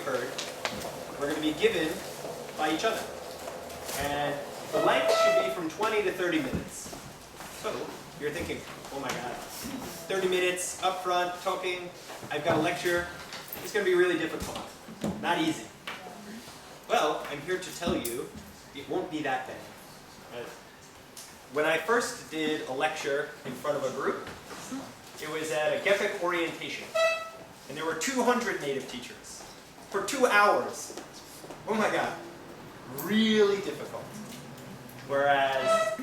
you've heard, we're going to be given by each other. And the length should be from 20 to 30 minutes. So you're thinking, oh my God, 30 minutes up front, talking, I've got a lecture. It's going to be really difficult. Not easy. Well, I'm here to tell you it won't be that bad. Right? When I first did a lecture in front of a group, it was at a GEPIC orientation. And there were 200 native teachers for 2 hours. Oh my God, really difficult. Whereas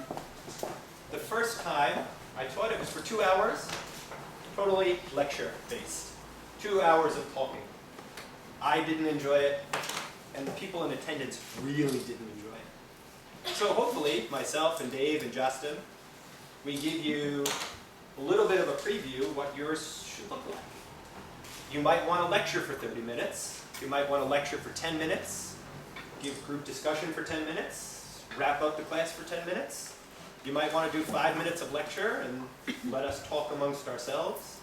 the first time I taught, it was for 2 hours, totally lecture-based. 2 hours of talking. I didn't enjoy it, and the people in attendance really didn't enjoy it. So hopefully, myself and Dave and Justin, we give you a little bit of a preview of what yours should look like. You might want to lecture for 30 minutes. You might want to lecture for 10 minutes. Give group discussion for 10 minutes. Wrap up the class for 10 minutes. You might want to do 5 minutes of lecture and let us talk amongst ourselves.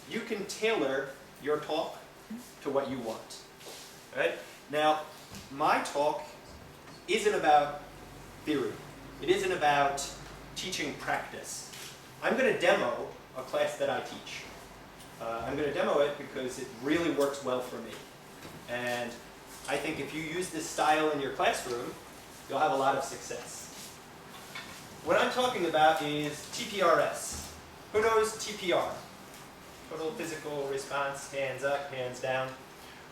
You can tailor your talk to what you want. Right? Now, my talk isn't about theory. It isn't about teaching practice. I'm going to demo a class that I teach. I'm going to demo it because it really works well for me. And I think if you use this style in your classroom, you'll have a lot of success. What I'm talking about is TPRS. Who knows TPR? Total physical response, hands up, hands down.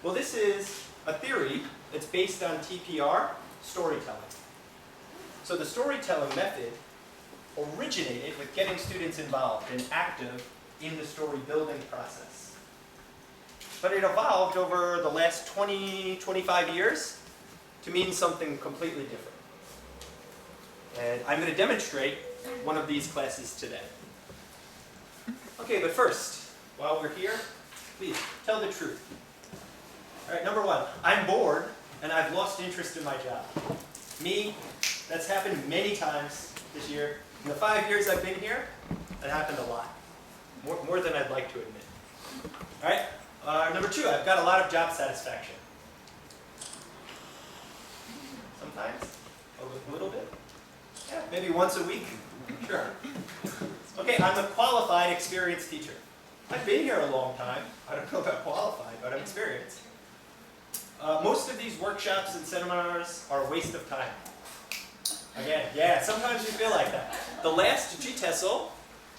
Well, this is a theory that's based on TPR, storytelling. So the storytelling method originated with getting students involved and active in the story building process. But it evolved over the last 20, 25 years to mean something completely different. And I'm going to demonstrate one of these classes today. Okay, but first, while we're here, please tell the truth. All right, number one, I'm bored and I've lost interest in my job. Me, that's happened many times this year. In the 5 years I've been here, that happened a lot. More than I'd like to admit. All right, number two, I've got a lot of job satisfaction. Sometimes, a little bit. Yeah, maybe once a week, sure. Okay, I'm a qualified, experienced teacher. I've been here a long time. I don't know about qualified, but I'm experienced. Most of these workshops and seminars are a waste of time. Again, yeah, sometimes you feel like that. The last GTESL,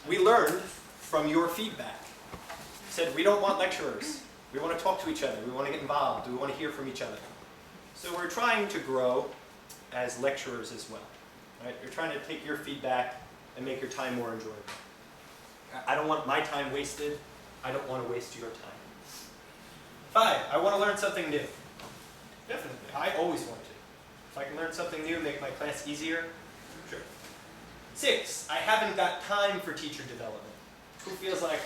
we learned from your feedback. You said, we don't want lecturers. We want to talk to each other. We want to get involved. We want to hear from each other. So we're trying to grow as lecturers as well. Right? You're trying to take your feedback and make your time more enjoyable. I don't want my time wasted. I don't want to waste your time. 5, I want to learn something new. Definitely. I always want to. If I can learn something new and make my class easier, sure. 6, I haven't got time for teacher development. Who feels like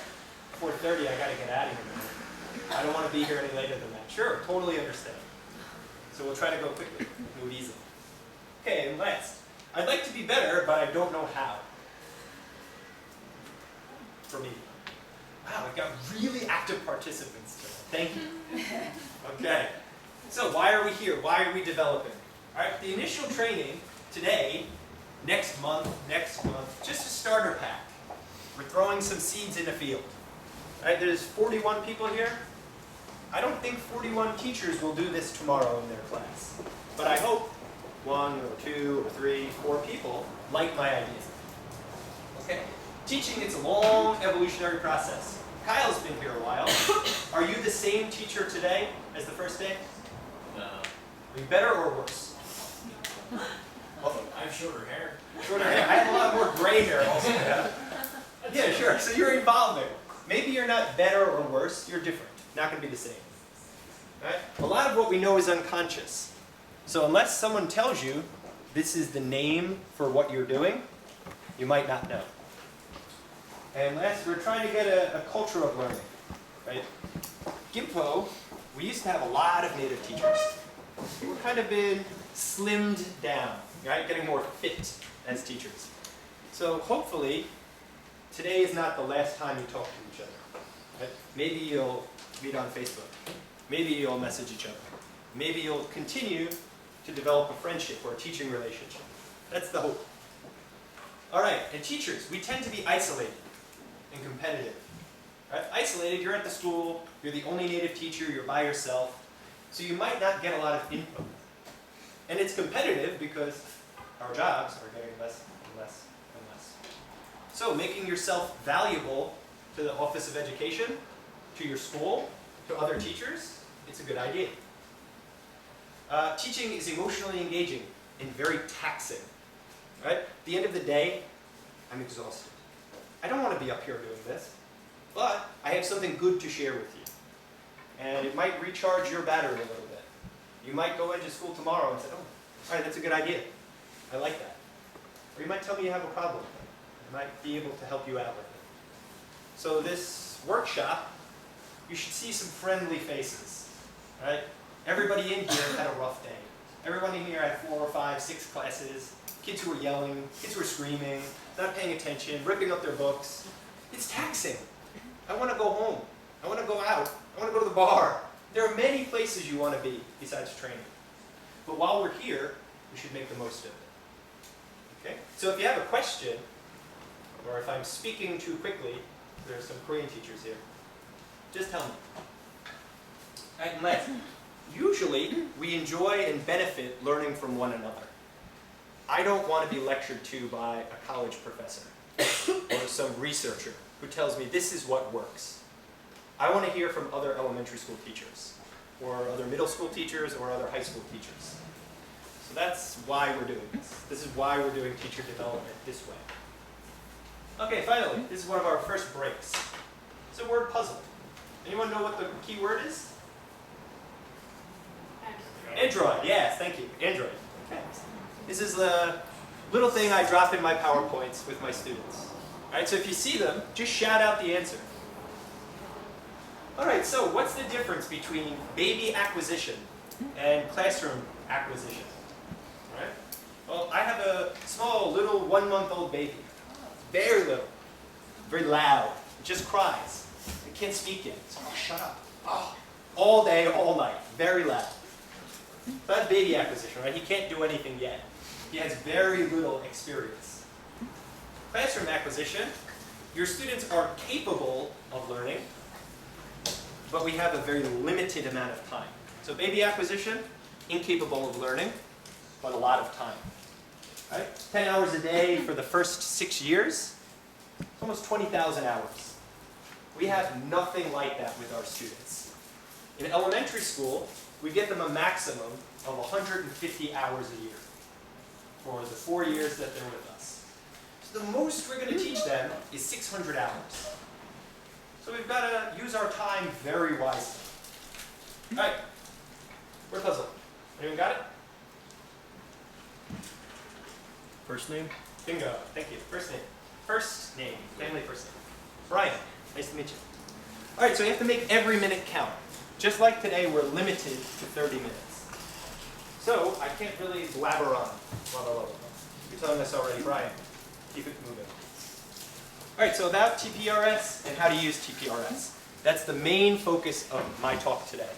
4:30 I got to get out of here? I don't want to be here any later than that. Sure, totally understand. So we'll try to go quickly, move easily. Okay, and last, I'd like to be better, but I don't know how. For me. Wow, we've got really active participants today. Thank you. Okay, so why are we here? Why are we developing? All right, the initial training today, next month, just a starter pack. We're throwing some seeds in the field. All right, there's 41 people here. I don't think 41 teachers will do this tomorrow in their class. But I hope 1 or 2 or 3, 4 people like my idea. Okay, teaching, it's a long evolutionary process. Kyle's been here a while. Are you the same teacher today as the first day? No. Are you better or worse? I have shorter hair. Shorter hair. I have a lot more gray hair also. Yeah, sure. So you're evolving. Maybe you're not better or worse. You're different. Not going to be the same. Right? A lot of what we know is unconscious. So unless someone tells you this is the name for what you're doing, you might not know. And last, we're trying to get a culture of learning. Right? GIMPO, we used to have a lot of native teachers. We've kind of been slimmed down, right? Getting more fit as teachers. So hopefully, today is not the last time you talk to each other. Right? Maybe you'll meet on Facebook. Maybe you'll message each other. Maybe you'll continue to develop a friendship or a teaching relationship. That's the hope. All right, and teachers, we tend to be isolated and competitive. Right? Isolated, you're at the school, you're the only native teacher, you're by yourself, so you might not get a lot of input. And it's competitive because our jobs are getting less and less and less. So making yourself valuable to the Office of Education, to your school, to other teachers, it's a good idea. Teaching is emotionally engaging and very taxing. Right? At the end of the day, I'm exhausted. I don't want to be up here doing this, but I have something good to share with you. And it might recharge your battery a little bit. You might go into school tomorrow and say, oh, all right, that's a good idea. I like that. Or you might tell me you have a problem. I might be able to help you out with it. So this workshop, you should see some friendly faces. Right? Everybody in here had a rough day. Everyone in here had 4 or 5, 6 classes. Kids who were yelling, kids who were screaming, not paying attention, ripping up their books. It's taxing. I want to go home. I want to go out. I want to go to the bar. There are many places you want to be besides training. But while we're here, we should make the most of it. Okay? So if you have a question, or if I'm speaking too quickly, there are some Korean teachers here, just tell me. And last, usually we enjoy and benefit learning from one another. I don't want to be lectured to by a college professor or some researcher who tells me this is what works. I want to hear from other elementary school teachers or other middle school teachers or other high school teachers. So that's why we're doing this. This is why we're doing teacher development this way. Okay, finally, this is one of our first breaks. It's a word puzzle. Anyone know what the key word is? Android, yes, thank you. Android. Okay. This is the little thing I drop in my PowerPoints with my students. All right, so if you see them, just shout out the answer. All right, so what's the difference between baby acquisition and classroom acquisition? All right. Well, I have a small, little 1-month-old baby. Very little, very loud. It just cries. It can't speak yet. So, oh, shut up. Oh, all day, all night. Very loud. So that's baby acquisition, right? He can't do anything yet. He has very little experience. Classroom acquisition, your students are capable of learning, but we have a very limited amount of time. So baby acquisition, incapable of learning, but a lot of time. Right? 10 hours a day for the first 6 years, it's almost 20,000 hours. We have nothing like that with our students. In elementary school, we get them a maximum of 150 hours a year for the 4 years that they're with us. So the most we're going to teach them is 600 hours. So we've got to use our time very wisely. All right, word puzzle. Anyone got it? First name? Bingo. Thank you. First name. First name. Family first name. Brian. Nice to meet you. All right, so you have to make every minute count. Just like today, we're limited to 30 minutes. So I can't really blabber on. Blah, blah, blah, blah. You're telling us already, Brian. Keep it moving. All right, so about TPRS and how to use TPRS. That's the main focus of my talk today.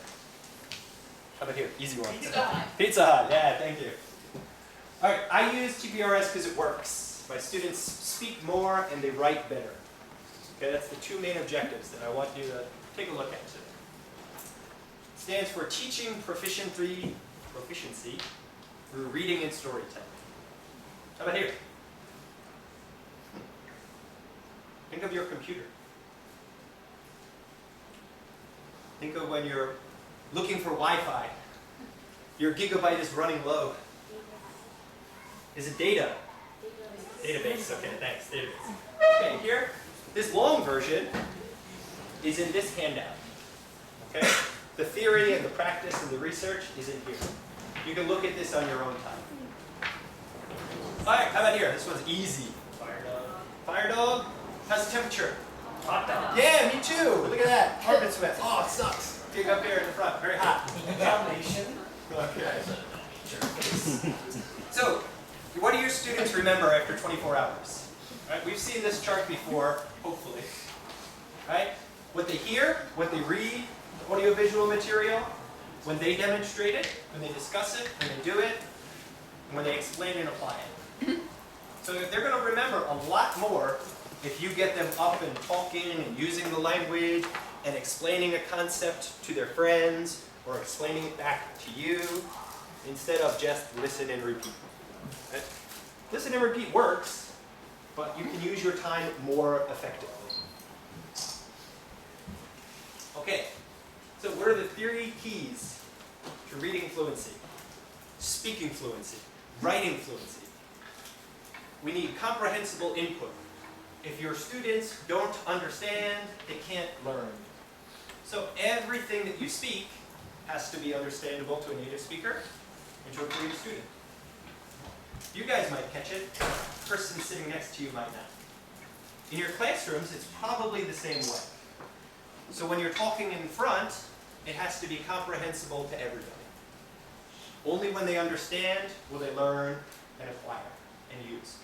How about here? Easy one. Pizza Hut. Pizza Hut. Yeah, thank you. All right, I use TPRS because it works. My students speak more and they write better. Okay, that's the 2 main objectives that I want you to take a look at today. It stands for teaching proficiency through reading and storytelling. How about here? Think of your computer. Think of when you're looking for Wi-Fi. Your gigabyte is running low. Is it data? Database, okay, thanks, database. Okay, here, this long version is in this handout. Okay? The theory and the practice and the research is in here. You can look at this on your own time. All right, how about here? This one's easy. Fire dog. Fire dog? How's the temperature? Hot dog. Yeah, me too. Look at that. Carpet sweat. Oh, it sucks. Dig up here in the front. Very hot. Combination. Okay. So, what do your students remember after 24 hours? Right? We've seen this chart before, hopefully. Right? What they hear, what they read, audiovisual material, when they demonstrate it, when they discuss it, when they do it, and when they explain and apply it. So they're going to remember a lot more if you get them up and talking and using the language and explaining a concept to their friends or explaining it back to you instead of just listen and repeat. Okay? Listen and repeat works, but you can use your time more effectively. Okay, so what are the three keys to reading fluency, speaking fluency, writing fluency? We need comprehensible input. If your students don't understand, they can't learn. So everything that you speak has to be understandable to a native speaker and to a native student. You guys might catch it, the person sitting next to you might not. In your classrooms, it's probably the same way. So when you're talking in front, it has to be comprehensible to everybody. Only when they understand will they learn and acquire and use.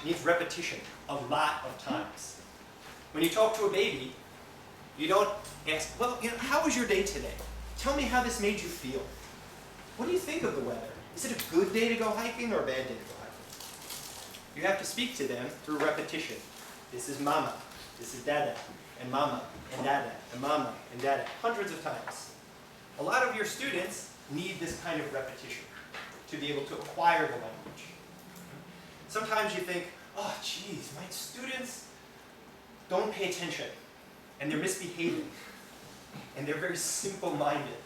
It needs repetition a lot of times. When you talk to a baby, you don't ask, well, how was your day today? Tell me how this made you feel. What do you think of the weather? Is it a good day to go hiking or a bad day to go hiking? You have to speak to them through repetition. This is mama, this is dada, and mama, and dada, and mama, and dada, hundreds of times. A lot of your students need this kind of repetition to be able to acquire the language. Sometimes you think, oh geez, my students don't pay attention, and they're misbehaving, and they're very simple-minded.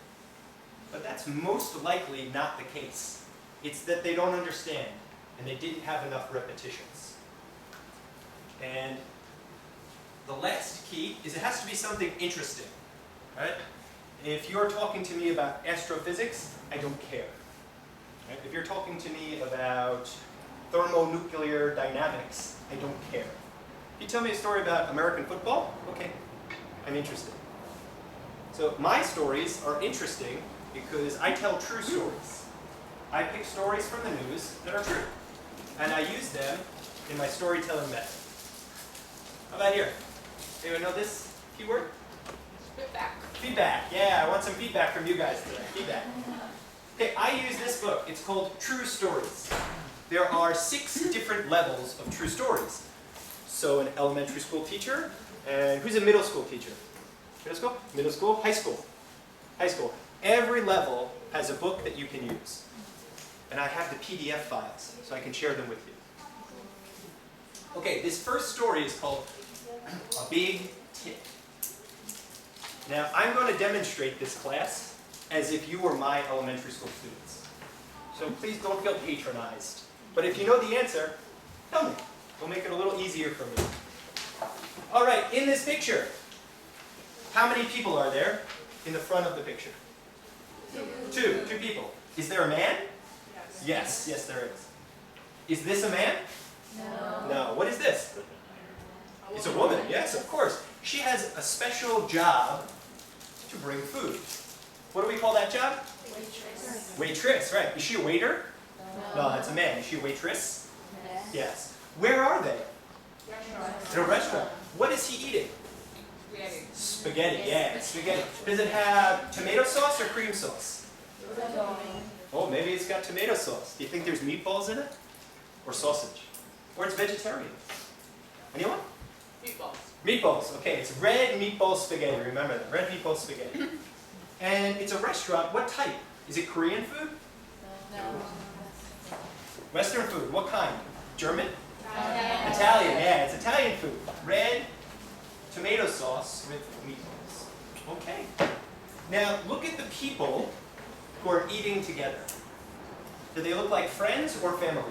But that's most likely not the case. It's that they don't understand, and they didn't have enough repetitions. And the last key is it has to be something interesting, right? If you're talking to me about astrophysics, I don't care. Right? If you're talking to me about thermonuclear dynamics, I don't care. If you tell me a story about American football, okay, I'm interested. So my stories are interesting because I tell true stories. I pick stories from the news that are true, and I use them in my storytelling method. How about here? Anyone know this keyword? Feedback. Feedback. Yeah, I want some feedback from you guys today. Feedback. Okay, I use this book. It's called True Stories. There are 6 different levels of true stories. So an elementary school teacher, and who's a middle school teacher? Middle school? Middle school? High school? High school. Every level has a book that you can use. And I have the PDF files, so I can share them with you. Okay, this first story is called A Big Tip. Now, I'm going to demonstrate this class as if you were my elementary school students. So please don't feel patronized. But if you know the answer, tell me. We'll make it a little easier for me. All right, in this picture, how many people are there in the front of the picture? Two people. Is there a man? Yes, yes there is. Is this a man? No. No. What is this? It's a woman, yes, of course. She has a special job to bring food. What do we call that job? Waitress. Waitress, right. Is she a waiter? No, that's a man. Is she a waitress? Yes. Where are they? In a restaurant. What is he eating? Spaghetti, yeah, spaghetti. Does it have tomato sauce or cream sauce? Oh, maybe it's got tomato sauce. Do you think there's meatballs in it? Or sausage? Or it's vegetarian? Anyone? Meatballs. Meatballs, okay. It's red meatball spaghetti. Remember that, red meatball spaghetti. And it's a restaurant. What type? Is it Korean food? No. Western food. What kind? German? Italian. Yeah, it's Italian food. Red tomato sauce with meatballs. Okay. Now, look at the people who are eating together. Do they look like friends or family?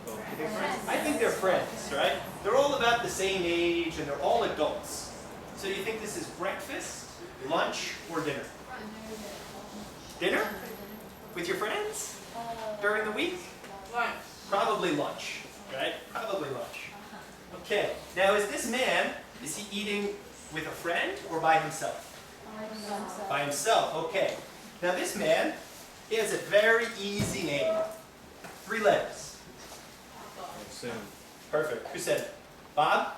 Oh, you think friends? I think they're friends, right? They're all about the same age and they're all adults. So you think this is breakfast, lunch, or dinner? Dinner? With your friends? During the week? Lunch. Probably lunch, right? Probably lunch. Okay, now is this man, is he eating with a friend or by himself? By himself, okay. Now this man, he has a very easy name. 3 letters. Sam. Perfect. Who said it? Bob?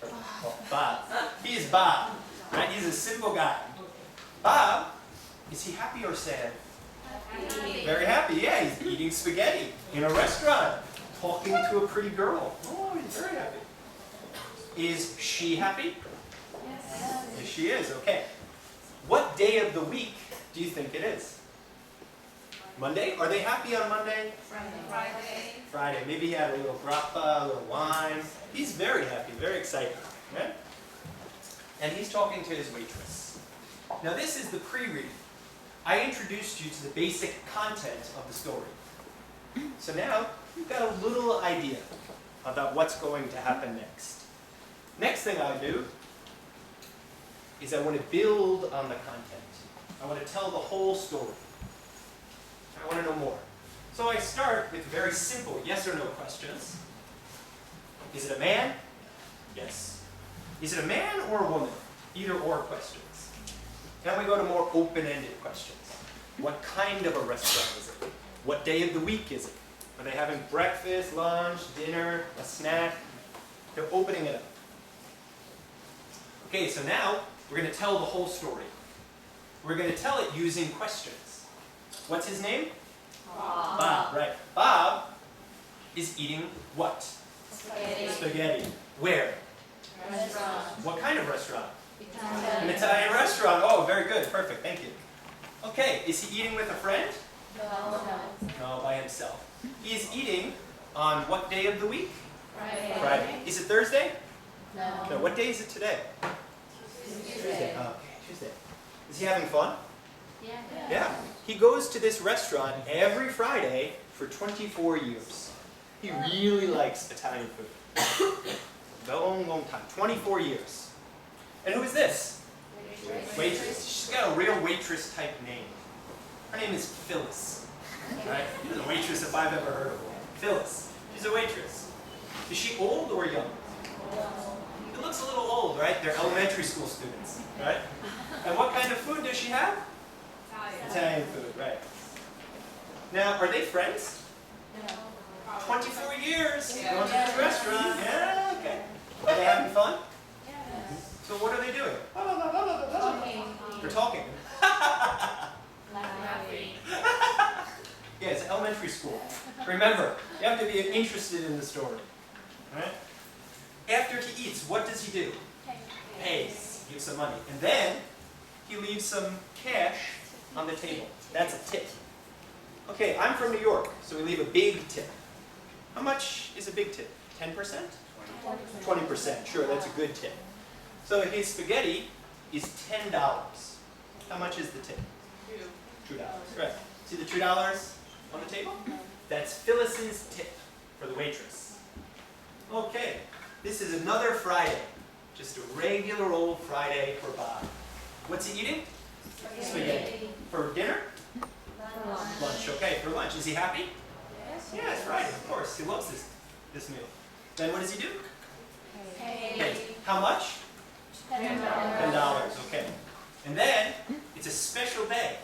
Oh, Bob. He is Bob. Right? He's a simple guy. Bob, is he happy or sad? Very happy, yeah. He's eating spaghetti in a restaurant, talking to a pretty girl. Oh, he's very happy. Is she happy? Yes, she is, okay. What day of the week do you think it is? Monday? Are they happy on Monday? Friday. Friday. Maybe he had a little grappa, a little wine. He's very happy, very excited. Okay? And he's talking to his waitress. Now this is the pre-read. I introduced you to the basic content of the story. So now you've got a little idea about what's going to happen next. Next thing I do is I want to build on the content. I want to tell the whole story. I want to know more. So I start with very simple yes or no questions. Is it a man? Yes. Is it a man or a woman? Either or questions. Then we go to more open-ended questions. What kind of a restaurant is it? What day of the week is it? Are they having breakfast, lunch, dinner, a snack? They're opening it up. Okay, so now we're going to tell the whole story. We're going to tell it using questions. What's his name? Bob, right. Bob is eating what? Spaghetti. Spaghetti. Where? Restaurant. What kind of restaurant? An Italian. Italian restaurant. Oh, very good. Perfect. Thank you. Okay, is he eating with a friend? No. No, by himself. He is eating on what day of the week? Friday. Friday. Is it Thursday? No. No, what day is it today? Tuesday. Oh, okay, Tuesday. Is he having fun? Yeah. Yeah. He goes to this restaurant every Friday for 24 years. He really likes Italian food. Long, long time. 24 years. And who is this? Waitress. She's got a real waitress type name. Her name is Phyllis. Right? She's a waitress if I've ever heard of one. Phyllis. She's a waitress. Is she old or young? It looks a little old, right? They're elementary school students, right? And what kind of food does she have? Italian food, right. Now, are they friends? 24 years Yeah. going to this restaurant. Yeah, okay. Are they having fun? So what are they doing? They're talking. Yeah, it's elementary school. Remember, you have to be interested in the story. Right? After he eats, what does he do? Pays. Gives some money. And then he leaves some cash on the table. That's a tip. Okay, I'm from New York, so we leave a big tip. How much is a big tip? 10%? 20%. Sure, that's a good tip. So his spaghetti is $10. How much is the tip? $2. Right. See the $2 on the table? That's Phyllis's tip for the waitress. Okay, this is another Friday. Just a regular old Friday for Bob. What's he eating? Spaghetti. For dinner? Lunch. Okay, for lunch. Is he happy? Yeah, it's Friday, of course. He loves this meal. Then what does he do? Pay. How much? $10. Okay. And then it's a special day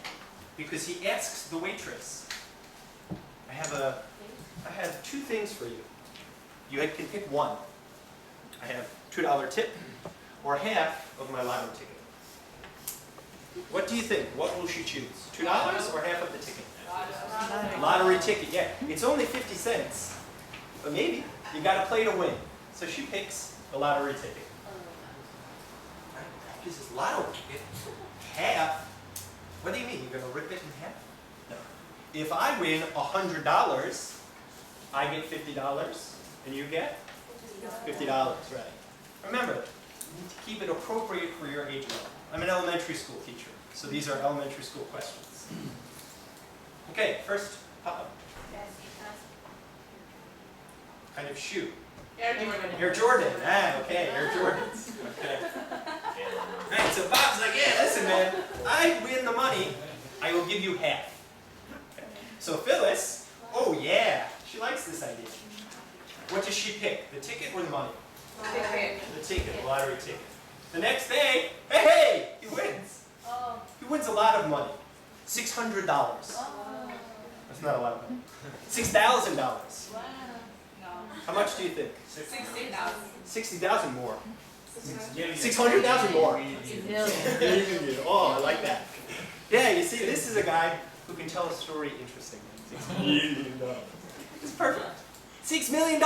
because he asks the waitress, I have two things for you. You can pick one. I have $2 tip or half of my lotto ticket. What do you think? What will she choose? $2 or half of the ticket? Lottery ticket, yeah. It's only 50 cents. But maybe you got to play to win. So she picks the lottery ticket. This is lotto ticket. Half? What do you mean? You're going to rip it in half? No. If I win $100, I get $50, and you get $50, right? Remember, you need to keep it appropriate for your age level. I'm an elementary school teacher, so these are elementary school questions. Okay, first, Papa. Kind of shoe. Air Jordan. Ah, okay, Air Jordans. Okay. Right, so Bob's like, yeah, listen, man, I win the money, I will give you half. Okay. So Phyllis, oh yeah, she likes this idea. What does she pick? The ticket or the money? The ticket, the lottery ticket. The next day, hey, he wins. He wins a lot of money. $600. That's not a lot of money. $6,000. How much do you think? 60,000. 60,000 more. 600,000 more. Million. Oh, I like that. Yeah, you see, this is a guy who can tell a story interestingly. $6 million. It's perfect. $6 million.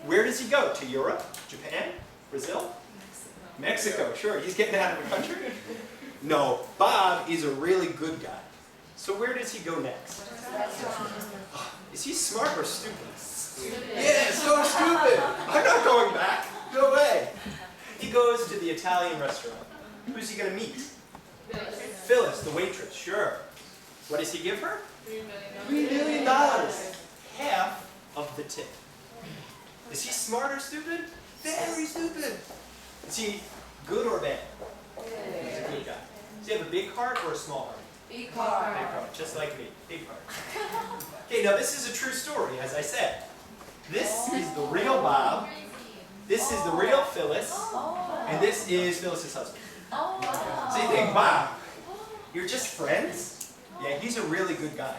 Where does he go? To Europe? Japan? Brazil? Mexico. Sure, he's getting out of the country. No, Bob is a really good guy. So where does he go next? Is he smart or stupid? Yeah, so stupid. I'm not going back. No way. He goes to the Italian restaurant. Who's he going to meet? Phyllis, the waitress. Sure. What does he give her? $3 million. Half of the tip. Is he smart or stupid? Very stupid. Is he good or bad? He's a good guy. Does he have a big heart or a small heart? Big Big car. heart, just like me. Big heart. Okay, now this is a true story, as I said. This is the real Bob. This is the real Phyllis. And this is Phyllis's husband. So you think, Bob, you're just friends? Yeah, he's a really good guy.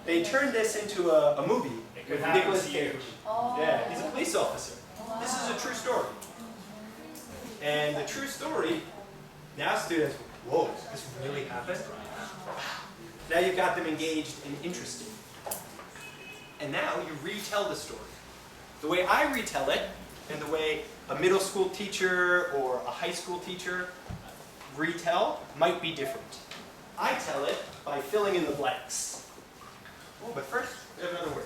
They turned this into a movie with Nicolas Cage. Yeah, he's a police officer. This is a true story. And the true story, now students, whoa, this really happened? Now you've got them engaged and interested. And now you retell the story. The way I retell it, and the way a middle school teacher or a high school teacher retell might be different. I tell it by filling in the blanks. Oh, but first, we have another word.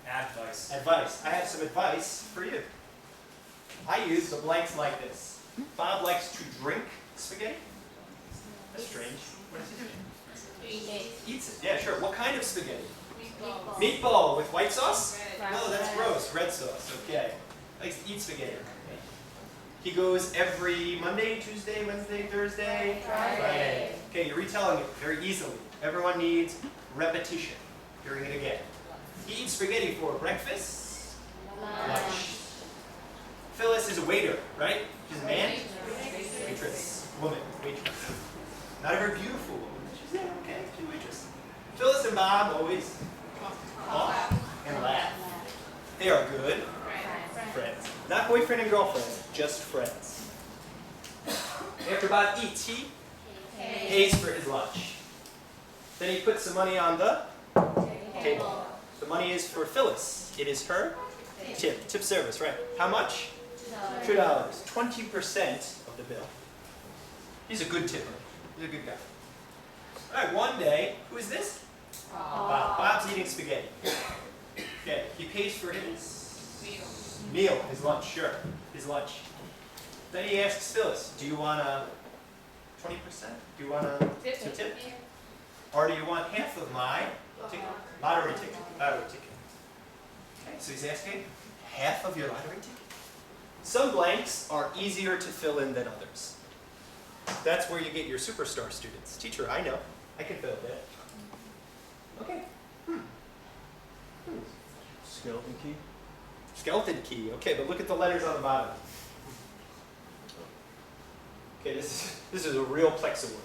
Advice. Advice. I have some advice for you. I use the blanks like this. Bob likes to drink spaghetti. That's strange. What does he do? Eats it. Yeah, sure. What kind of spaghetti? Meatball with white sauce? No, that's gross. Red sauce. Okay. Likes to eat spaghetti. He goes every Monday, Tuesday, Wednesday, Thursday, Friday. Okay, you're retelling it very easily. Everyone needs repetition. Hearing it again. He eats spaghetti for breakfast, lunch. Phyllis is a waiter, right? She's a man? Waitress. Woman. Waitress. Not a very beautiful woman. She's okay. She's a waitress. Phyllis and Bob always talk and laugh. They are good friends. Not boyfriend and girlfriend, just friends. After Bob eats, he pays for his lunch. Then he puts some money on the table. The money is for Phyllis. It is her tip service, right? How much? $2. 20% of the bill. He's a good tipper. He's a good guy. All right, one day, who is this? Bob. Bob's eating spaghetti. Okay, he pays for his meal, his lunch, sure, his lunch. Then he asks Phyllis, do you want a 20%? Do you want a tip? Or do you want half of my ticket? Lottery ticket. Lottery ticket. Okay, so he's asking half of your lottery ticket. Some blanks are easier to fill in than others. That's where you get your superstar students. Teacher, I know. I can fill that. Okay. Skeleton key. Skeleton key. Okay, but look at the letters on the bottom. Okay, this is a real Plexa word.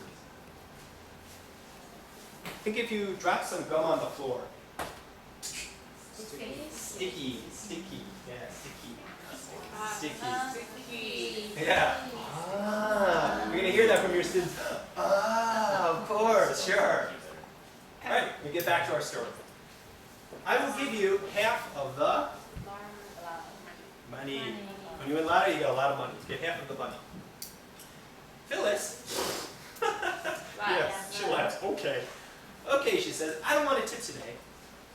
Think if you drop some gum on the floor. Sticky. Yeah, sticky. Yeah. Ah, you're gonna hear that from your students. Ah, of course, sure. All right, we get back to our story. I will give you half of the money. When you win lottery, you get a lot of money. You get half of the money. Phyllis. Yes, she laughs. Okay. Okay, she says, I don't want a tip today.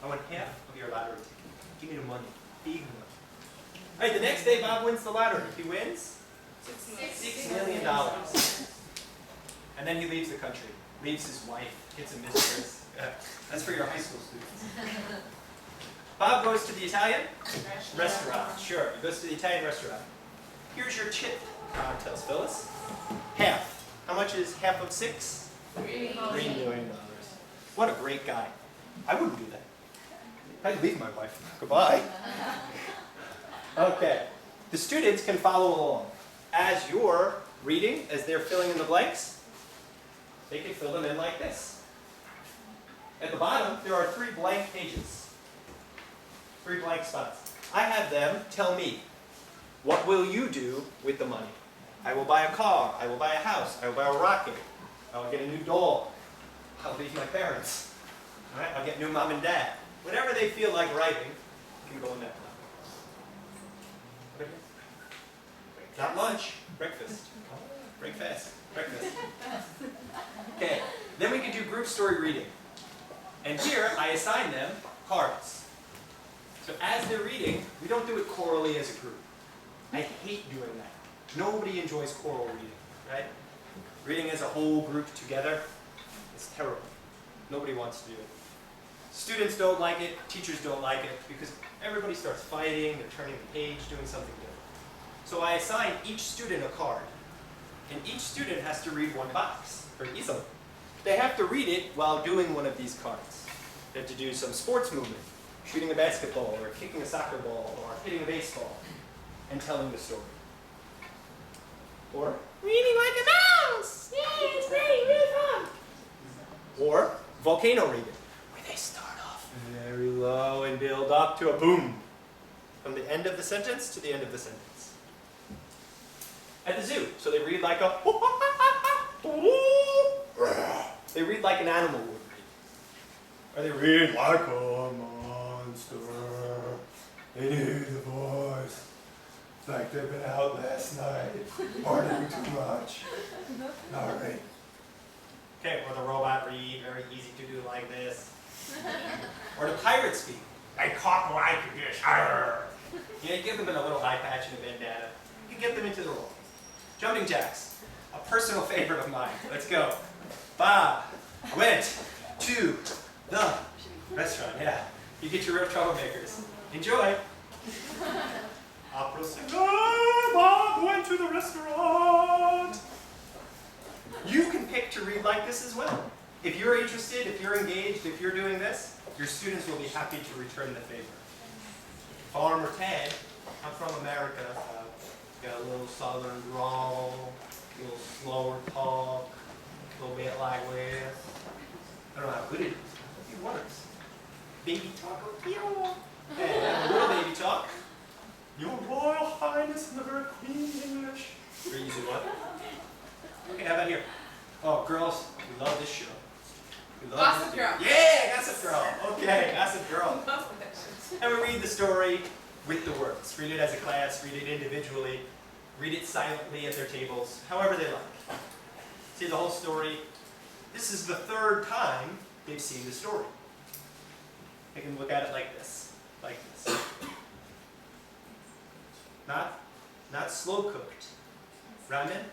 I want half of your lottery ticket. Give me the money. Big money. All right, the next day, Bob wins the lottery. He wins $6 million. And then he leaves the country. Leaves his wife. Gets a mistress. That's for your high school students. Bob goes to the Italian restaurant. Sure, he goes to the Italian restaurant. Here's your tip, Bob tells Phyllis. Half. How much is half of 6? $3 million. What a great guy. I wouldn't do that. I'd leave my wife. Goodbye. Okay. The students can follow along. As you're reading, as they're filling in the blanks, they can fill them in like this. At the bottom, there are 3 blank pages. 3 blank spots. I have them tell me. What will you do with the money? I will buy a car. I will buy a house. I will buy a rocket. I will get a new doll. I'll leave my parents. All right? I'll get new mom and dad. Whatever they feel like writing can go in that column. Not lunch, breakfast. Break fast, breakfast. Okay, then we can do group story reading. And here I assign them cards. So as they're reading, we don't do it chorally as a group. I hate doing that. Nobody enjoys choral reading, right? Reading as a whole group together is terrible. Nobody wants to do it. Students don't like it, teachers don't like it, because everybody starts fighting, they're turning the page, doing something different. So I assign each student a card. And each student has to read one box, very easily. They have to read it while doing one of these cards. They have to do some sports movement, shooting a basketball, or kicking a soccer ball, or hitting a baseball, and telling the story. Or reading like a mouse! Yay, it's great, really fun! Or volcano reading, where they start off very low and build up to a boom. From the end of the sentence to the end of the sentence. At the zoo, so they read like a they read like an animal would read. Or they read like a monster. They need the voice. It's like they've been out last night, partying too much. Alright. Okay, or the robot read, very easy to do like this. Or the pirate speak. I cock like this. Arr. Yeah, you give them a little eye patch and a bandana. You can get them into the role. Jumping jacks, a personal favorite of mine. Let's go. Bob went to the restaurant. Yeah, you get your real troublemakers. Enjoy. Opera singer, Bob went to the restaurant. You can pick to read like this as well. If you're interested, if you're engaged, if you're doing this, your students will be happy to return the favor. Farmer Ted, I'm from America. Got a little southern drawl, a little slower talk, a little bit like this. I don't know how good it is. It works. Baby talk, and a little baby talk. Your Royal Highness in the very Queen English. Very easy one. Okay, how about here? Oh, girls, we love this show. We love Gossip this Girl. Yeah, Gossip Girl. Okay, Gossip Girl. And we read the story with the words. Read it as a class, read it individually, read it silently at their tables, however they like. See the whole story. This is the third time they've seen the story. They can look at it like this, like this. Not slow cooked. Ramen?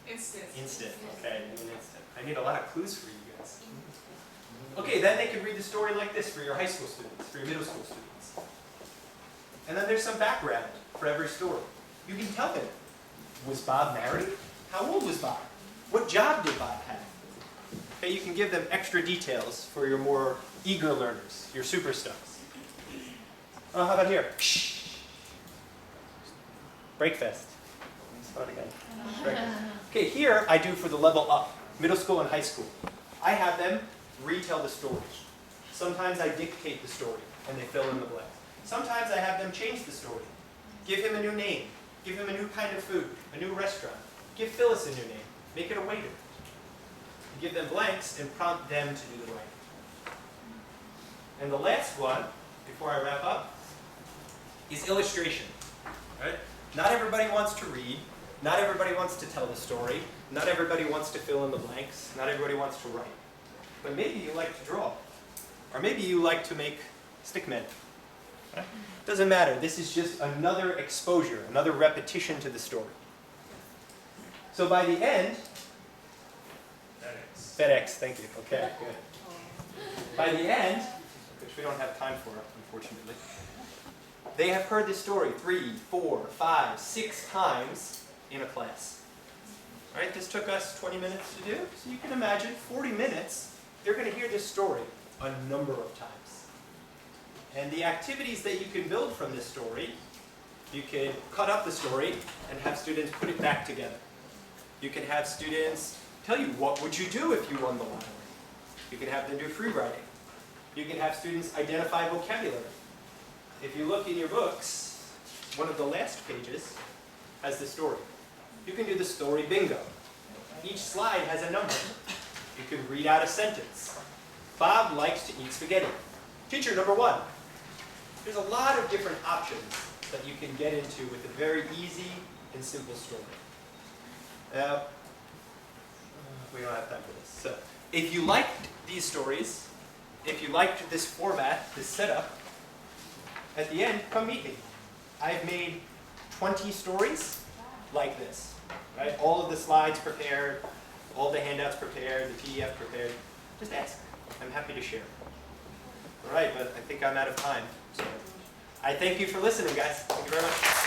Instant. Instant. Okay, I need an instant. I need a lot of clues for you guys. Okay, then they can read the story like this for your high school students, for your middle school students. And then there's some background for every story. You can tell them, was Bob married? How old was Bob? What job did Bob have? Okay, you can give them extra details for your more eager learners, your super stars. How about here? Breakfast. Start again. Breakfast. Okay, here I do for the level up, middle school and high school. I have them retell the story. Sometimes I dictate the story and they fill in the blank. Sometimes I have them change the story. Give him a new name. Give him a new kind of food, a new restaurant. Give Phyllis a new name. Make it a waiter. Give them blanks and prompt them to do the writing. And the last one, before I wrap up, is illustration. Right? Not everybody wants to read. Not everybody wants to tell the story. Not everybody wants to fill in the blanks. Not everybody wants to write. But maybe you like to draw. Or maybe you like to make stickmen. Right? Doesn't matter. This is just another exposure, another repetition to the story. So by the end, FedEx, thank you. Okay, good. By the end, which we don't have time for, unfortunately, they have heard this story 3, 4, 5, 6 times in a class. All right, this took us 20 minutes to do, so you can imagine 40 minutes, they're going to hear this story a number of times. And the activities that you can build from this story, you can cut up the story and have students put it back together. You can have students tell you, what would you do if you won the lottery? You can have them do free writing. You can have students identify vocabulary. If you look in your books, one of the last pages has the story. You can do the story bingo. Each slide has a number. You can read out a sentence. Bob likes to eat spaghetti. Teacher number 1. There's a lot of different options that you can get into with a very easy and simple story. Now, we don't have time for this. So, if you liked these stories, if you liked this format, this setup, at the end, come meet me. I've made 20 stories like this. Right? All of the slides prepared, all the handouts prepared, the PDF prepared. Just ask. I'm happy to share. All right, but I think I'm out of time. So I thank you for listening, guys. Thank you very much.